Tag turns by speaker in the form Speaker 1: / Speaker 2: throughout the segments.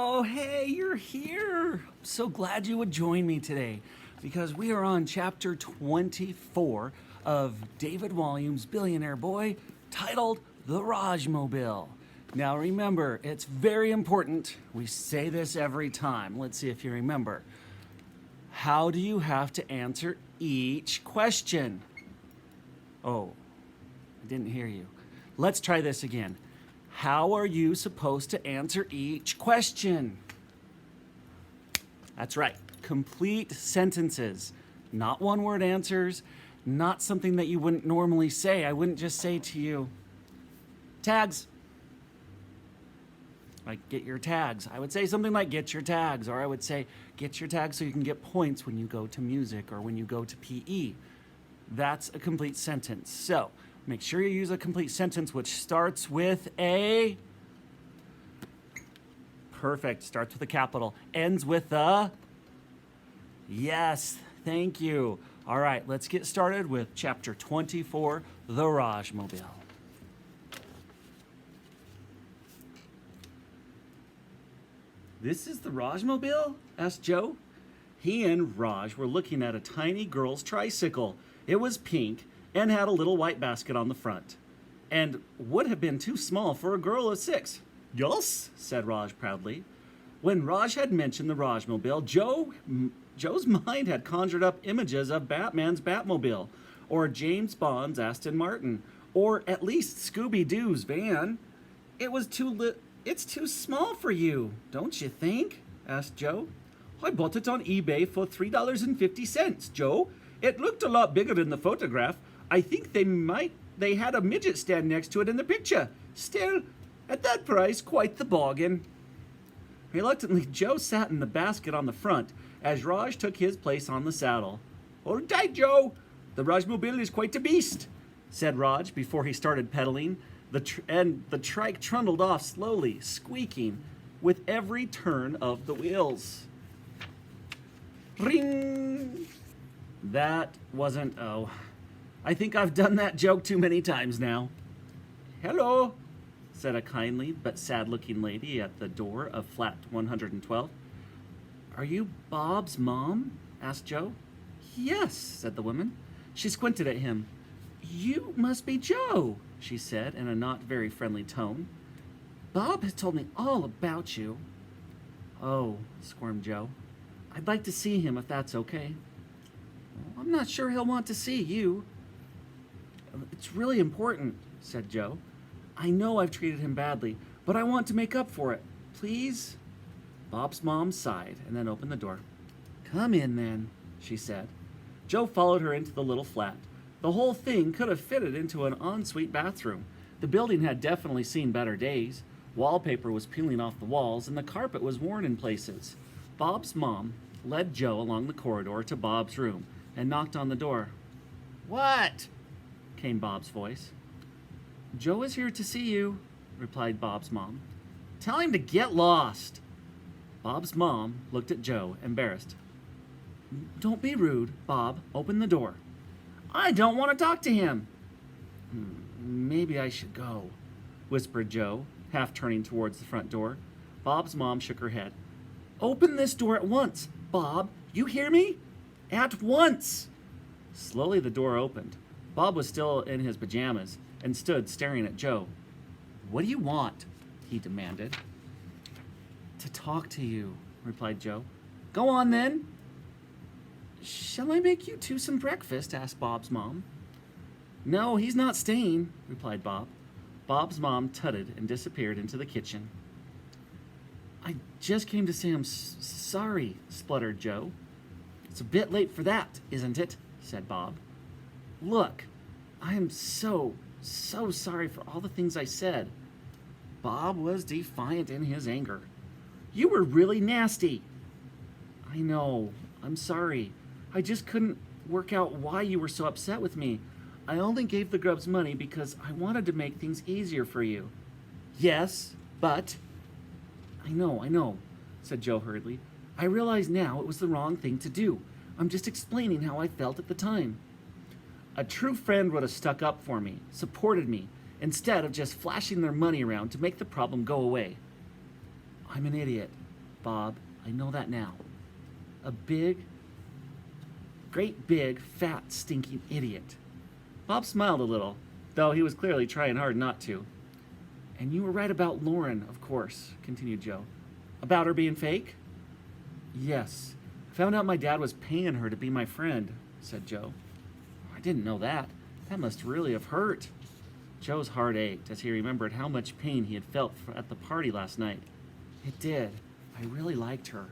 Speaker 1: Oh, hey, you're here. I'm so glad you would join me today because we are on chapter 24 of David Walliams' Billionaire Boy titled The Rajmobile. Now remember, it's very important. We say this every time. Let's see if you remember. How do you have to answer each question? Oh, I didn't hear you. Let's try this again. How are you supposed to answer each question? That's right. Complete sentences. Not one-word answers. Not something that you wouldn't normally say. I wouldn't just say to you, tags. Like, get your tags. I would say something like, get your tags. Or I would say, get your tags so you can get points when you go to music or when you go to PE. That's a complete sentence. So, make sure you use a complete sentence which starts with a... Perfect. Starts with a capital. Ends with a... Yes. Thank you. All right. Let's get started with chapter 24, The Rajmobile. This is the Rajmobile? Asked Joe. He and Raj were looking at a tiny girl's tricycle. It was pink and had a little white basket on the front, and would have been too small for a girl of 6. Yes, said Raj proudly. When Raj had mentioned the Rajmobile, Joe's mind had conjured up images of Batman's Batmobile, or James Bond's Aston Martin, or at least Scooby-Doo's van. It's too small for you, don't you think? Asked Joe. I bought it on eBay for $3.50, Joe. It looked a lot bigger in the photograph. I think they had a midget stand next to it in the picture. Still, at that price, quite the bargain. Reluctantly, Joe sat in the basket on the front as Raj took his place on the saddle. Hold tight, Joe. The Rajmobile is quite a beast, said Raj before he started pedaling. And the trike trundled off slowly, squeaking with every turn of the wheels. Ring! That wasn't, I think I've done that joke too many times now. Hello, said a kindly but sad-looking lady at the door of flat 112. Are you Bob's mom? Asked Joe. Yes, said the woman. She squinted at him. You must be Joe, she said in a not very friendly tone. Bob has told me all about you. Oh, squirmed Joe. I'd like to see him if that's okay. I'm not sure he'll want to see you. It's really important, said Joe. I know I've treated him badly, but I want to make up for it. Please? Bob's mom sighed and then opened the door. Come in then, she said. Joe followed her into the little flat. The whole thing could have fitted into an ensuite bathroom. The building had definitely seen better days. Wallpaper was peeling off the walls and the carpet was worn in places. Bob's mom led Joe along the corridor to Bob's room and knocked on the door. What? Came Bob's voice. Joe is here to see you, replied Bob's mom. Tell him to get lost. Bob's mom looked at Joe, embarrassed. Don't be rude, Bob. Open the door. I don't want to talk to him. Maybe I should go, whispered Joe, half turning towards the front door. Bob's mom shook her head. Open this door at once, Bob. You hear me? At once! Slowly the door opened. Bob was still in his pajamas and stood staring at Joe. What do you want? He demanded. To talk to you, replied Joe. Go on then. Shall I make you two some breakfast? Asked Bob's mom. No, he's not staying, replied Bob. Bob's mom tutted and disappeared into the kitchen. I just came to say I'm sorry, spluttered Joe. It's a bit late for that, isn't it? Said Bob. Look, I am so sorry for all the things I said. Bob was defiant in his anger. You were really nasty. I know. I'm sorry. I just couldn't work out why you were so upset with me. I only gave the grubs money because I wanted to make things easier for you. Yes, but... I know, said Joe hurriedly. I realize now it was the wrong thing to do. I'm just explaining how I felt at the time. A true friend would have stuck up for me, supported me, instead of just flashing their money around to make the problem go away. I'm an idiot. Bob. I know that now. A great big, fat, stinking idiot. Bob smiled a little, though he was clearly trying hard not to. And you were right about Lauren, of course, continued Joe. About her being fake? Yes. I found out my dad was paying her to be my friend, said Joe. I didn't know that. That must really have hurt. Joe's heart ached as he remembered how much pain he had felt at the party last night. It did. I really liked her.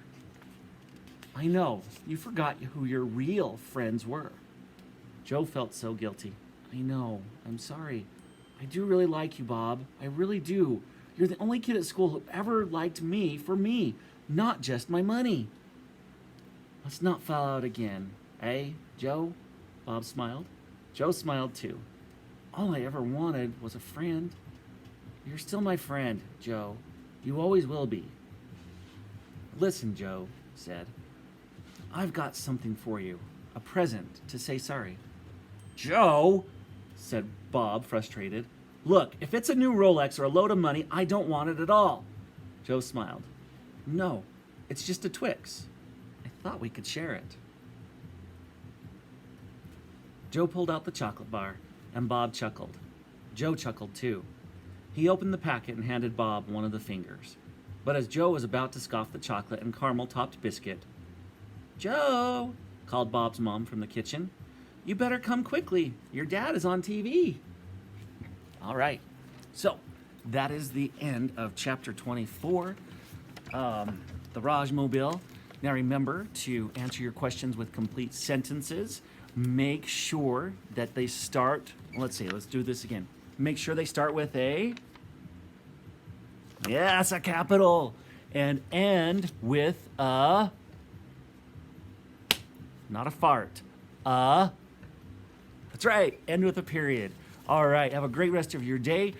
Speaker 1: I know. You forgot who your real friends were. Joe felt so guilty. I know. I'm sorry. I do really like you, Bob. I really do. You're the only kid at school who ever liked me for me, not just my money. Let's not fall out again, eh, Joe? Bob smiled. Joe smiled too. All I ever wanted was a friend. You're still my friend, Joe. You always will be. Listen, Joe said. I've got something for you. A present to say sorry. Joe, said Bob, frustrated. Look, if it's a new Rolex or a load of money, I don't want it at all. Joe smiled. No, it's just a Twix. I thought we could share it. Joe pulled out the chocolate bar, and Bob chuckled. Joe chuckled too. He opened the packet and handed Bob one of the fingers. But as Joe was about to scoff the chocolate and caramel-topped biscuit, Joe, called Bob's mom from the kitchen. You better come quickly. Your dad is on TV. All right. So that is the end of chapter 24, the Rajmobile. Now remember to answer your questions with complete sentences. Make sure that they start, let's do this again. Make sure they start with a, yes, a capital, and end with a, not a fart, that's right, end with a period. All right, have a great rest of your day.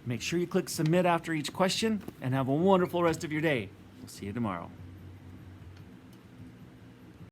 Speaker 1: Make sure you click submit after each question, and have a wonderful rest of your day. We'll see you tomorrow.